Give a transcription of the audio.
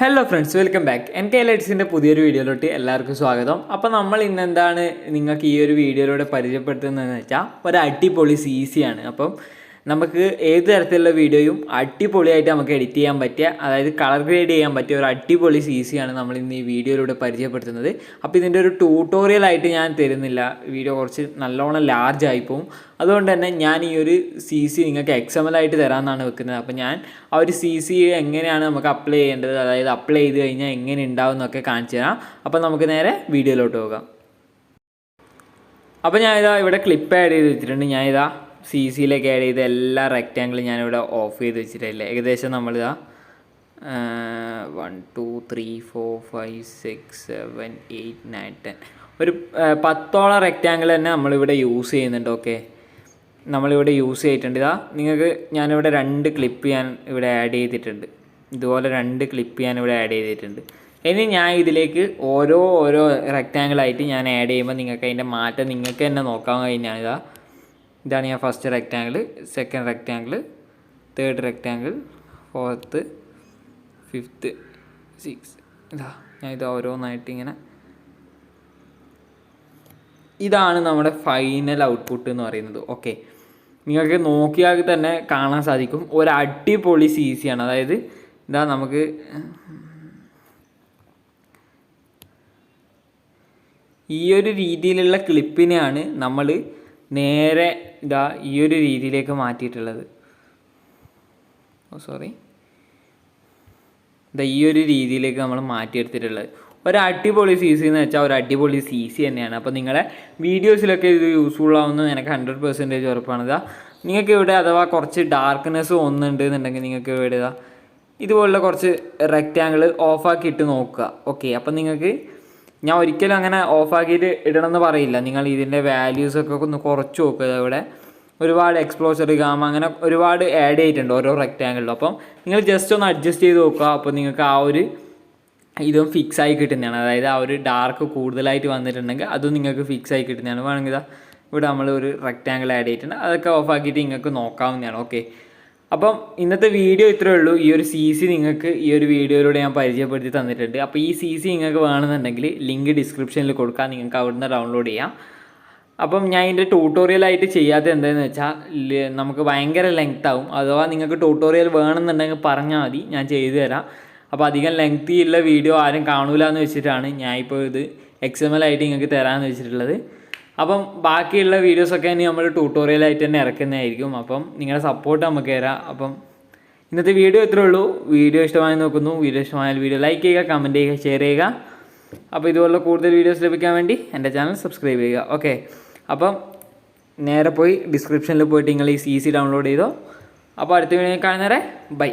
Hello friends, welcome back. NKL EDITSന്റെ പുതിയൊരു വീഡിയോയിലോട്ട് എല്ലാവർക്കും സ്വാഗതം. അപ്പോൾ നമ്മൾ ഇന്നെന്താണ് നിങ്ങൾക്ക് ഈ ഒരു വീഡിയോയിലൂടെ പരിചയപ്പെടുത്തുന്നതെന്ന് വെച്ചാൽ ഒരു അടിപൊളി CC ആണ്. അപ്പം നമുക്ക് ഏത് തരത്തിലുള്ള വീഡിയോയും അടിപൊളിയായിട്ട് നമുക്ക് എഡിറ്റ് ചെയ്യാൻ പറ്റിയ, അതായത് കളർ ഗ്രേഡ് ചെയ്യാൻ പറ്റിയ ഒരു അടിപൊളി CC ആണ് നമ്മൾ ഇന്ന് ഈ വീഡിയോയിലൂടെ പരിചയപ്പെടുത്തുന്നത്. അപ്പോൾ ഇതിൻ്റെ ഒരു ട്യൂട്ടോറിയലായിട്ട് ഞാൻ തരുന്നില്ല, വീഡിയോ കുറച്ച് നല്ലോണം ലാർജ് ആയിപ്പോവും. അതുകൊണ്ട് തന്നെ ഞാൻ ഈ ഒരു CC നിങ്ങൾക്ക് XML ആയിട്ട് തരാമെന്നാണ് വെക്കുന്നത്. അപ്പോൾ ഞാൻ ആ ഒരു CC എങ്ങനെയാണ് നമുക്ക് അപ്ലൈ ചെയ്യേണ്ടത്, അതായത് അപ്ലൈ ചെയ്ത് കഴിഞ്ഞാൽ എങ്ങനെ ഉണ്ടാവും എന്നൊക്കെ കാണിച്ചു തരാം. അപ്പോൾ നമുക്ക് നേരെ വീഡിയോയിലോട്ട് പോകാം. അപ്പോൾ ഞാനിതാ ഇവിടെ ക്ലിപ്പ് ആഡ് ചെയ്ത് വെച്ചിട്ടുണ്ട്. ഞാനിതാ CCയിലേക്ക് ആഡ് ചെയ്ത എല്ലാ റെക്റ്റാങ്കിളും ഞാനിവിടെ ഓഫ് ചെയ്ത് വെച്ചിട്ടില്ല. ഏകദേശം നമ്മളിതാ 1 2 3 4 5 6 7 8 9 10 ഒരു 10ഓളം റെക്റ്റാങ്കിൾ തന്നെ നമ്മളിവിടെ യൂസ് ചെയ്യുന്നുണ്ട്. ഓക്കെ, നമ്മളിവിടെ യൂസ് ചെയ്തിട്ടുണ്ട്. ഇതാ നിങ്ങൾക്ക് ഞാനിവിടെ 2 ക്ലിപ്പ് ഞാൻ ഇവിടെ ആഡ് ചെയ്തിട്ടുണ്ട്. ഇതുപോലെ 2 ക്ലിപ്പ് ഞാൻ ഇവിടെ ആഡ് ചെയ്തിട്ടുണ്ട്. ഇനി ഞാൻ ഇതിലേക്ക് ഓരോ റെക്റ്റാങ്കിളായിട്ട് ഞാൻ ആഡ് ചെയ്യുമ്പോൾ നിങ്ങൾക്ക് അതിൻ്റെ മാറ്റം നിങ്ങൾക്ക് തന്നെ നോക്കാൻ കഴിഞ്ഞാൽ ഇതാണ് ഞാൻ first rectangle, second rectangle, third rectangle, fourth, fifth, six. ഞാൻ ഇത് ഓരോന്നായിട്ട് ഇങ്ങനെ, ഇതാണ് നമ്മുടെ ഫൈനൽ ഔട്ട്പുട്ട് എന്ന് പറയുന്നത്. ഓക്കെ, നിങ്ങൾക്ക് നോക്കിയാൽ തന്നെ കാണാൻ സാധിക്കും ഒരു അടിപൊളി CC ആണ്. അതായത് ഇതാ നമുക്ക് ഈ ഒരു രീതിയിലുള്ള ക്ലിപ്പിനെയാണ് നമ്മൾ നേരെ ഇതാ ഈ ഒരു രീതിയിലേക്ക് മാറ്റിയിട്ടുള്ളത്. ഇതാ ഈ ഒരു രീതിയിലേക്ക് നമ്മൾ മാറ്റിയെടുത്തിട്ടുള്ളത്. ഒരു അടിപൊളി CC എന്ന് വെച്ചാൽ ഒരു അടിപൊളി CC തന്നെയാണ്. അപ്പോൾ നിങ്ങളെ വീഡിയോസിലൊക്കെ ഇത് യൂസ്ഫുൾ ആവുമെന്ന് എനിക്ക് 100% ഉറപ്പാണ്. ഇതാ നിങ്ങൾക്ക് ഇവിടെ അഥവാ കുറച്ച് ഡാർക്ക്നെസ് ഒന്നുണ്ട് എന്നുണ്ടെങ്കിൽ നിങ്ങൾക്ക് ഇവിടെ ഇതാ ഇതുപോലുള്ള കുറച്ച് റെക്റ്റാങ്കിൾ ഓഫാക്കി ഇട്ട് നോക്കുക. ഓക്കെ, അപ്പം നിങ്ങൾക്ക് ഞാൻ ഒരിക്കലും അങ്ങനെ ഓഫാക്കിയിട്ട് ഇടണമെന്ന് പറയില്ല. നിങ്ങൾ ഇതിൻ്റെ വാല്യൂസൊക്കെ ഒന്ന് കുറച്ച് നോക്കുക. ഇവിടെ ഒരുപാട് എക്സ്പ്ലോഷർ, ഗാമ, അങ്ങനെ ഒരുപാട് ആഡ് ചെയ്തിട്ടുണ്ട് ഓരോ റെക്റ്റാങ്കിളിലും. അപ്പം നിങ്ങൾ ജസ്റ്റ് ഒന്ന് അഡ്ജസ്റ്റ് ചെയ്ത് നോക്കുക. അപ്പോൾ നിങ്ങൾക്ക് ആ ഒരു ഇതും ഫിക്സ് ആയി കിട്ടുന്നതാണ്. അതായത് ആ ഒരു ഡാർക്ക് കൂടുതലായിട്ട് വന്നിട്ടുണ്ടെങ്കിൽ അതും നിങ്ങൾക്ക് ഫിക്സ് ആയി കിട്ടുന്നതാണ്. വേണമെങ്കിൽ ഇവിടെ നമ്മൾ ഒരു റെക്റ്റാങ്കിൾ ആഡ് ചെയ്തിട്ടുണ്ട്, അതൊക്കെ ഓഫാക്കിയിട്ട് നിങ്ങൾക്ക് നോക്കാവുന്നതാണ്. ഓക്കെ, അപ്പം ഇന്നത്തെ വീഡിയോ ഇത്രയേ ഉള്ളൂ. ഈ ഒരു CC നിങ്ങൾക്ക് ഈ ഒരു വീഡിയോയിലൂടെ ഞാൻ പരിചയപ്പെടുത്തി തന്നിട്ടുണ്ട്. അപ്പോൾ ഈ CC നിങ്ങൾക്ക് വേണമെന്നുണ്ടെങ്കിൽ ലിങ്ക് ഡിസ്ക്രിപ്ഷനിൽ കൊടുക്കാം, നിങ്ങൾക്ക് അവിടുന്ന് ഡൗൺലോഡ് ചെയ്യാം. അപ്പം ഞാൻ ഇതിൻ്റെ ട്യൂട്ടോറിയലായിട്ട് ചെയ്യാതെ എന്താണെന്ന് വെച്ചാൽ നമുക്ക് ഭയങ്കര ലെങ്ത് ആവും. അഥവാ നിങ്ങൾക്ക് ട്യൂട്ടോറിയൽ വേണമെന്നുണ്ടെങ്കിൽ പറഞ്ഞാൽ മതി, ഞാൻ ചെയ്തു തരാം. അപ്പോൾ അധികം ലെങ്തി ഉള്ള വീഡിയോ ആരും കാണൂല എന്ന് വെച്ചിട്ടാണ് ഞാൻ ഇപ്പോൾ ഇത് XML ആയിട്ട് നിങ്ങൾക്ക് തരാമെന്ന് വെച്ചിട്ടുള്ളത്. അപ്പം ബാക്കിയുള്ള വീഡിയോസൊക്കെ ഇനി നമ്മൾ ട്യൂട്ടോറിയലായിട്ട് തന്നെ ഇറക്കുന്നതായിരിക്കും. അപ്പം നിങ്ങളുടെ സപ്പോർട്ട് നമുക്ക് തരാം. അപ്പം ഇന്നത്തെ വീഡിയോ ഇത്രയേ ഉള്ളൂ. വീഡിയോ ഇഷ്ടമായി നോക്കുന്നു. വീഡിയോ ഇഷ്ടമായാൽ വീഡിയോ ലൈക്ക് ചെയ്യുക, കമൻറ്റ് ചെയ്യുക, ഷെയർ ചെയ്യുക. അപ്പോൾ ഇതുപോലുള്ള കൂടുതൽ വീഡിയോസ് ലഭിക്കാൻ വേണ്ടി എൻ്റെ ചാനൽ സബ്സ്ക്രൈബ് ചെയ്യുക. ഓക്കെ, അപ്പം നേരെ പോയി ഡിസ്ക്രിപ്ഷനിൽ പോയിട്ട് നിങ്ങൾ ഈ CC ഡൗൺലോഡ് ചെയ്തോ. അപ്പോൾ അടുത്ത വീഡിയോ കാണുന്നവരെ ബൈ.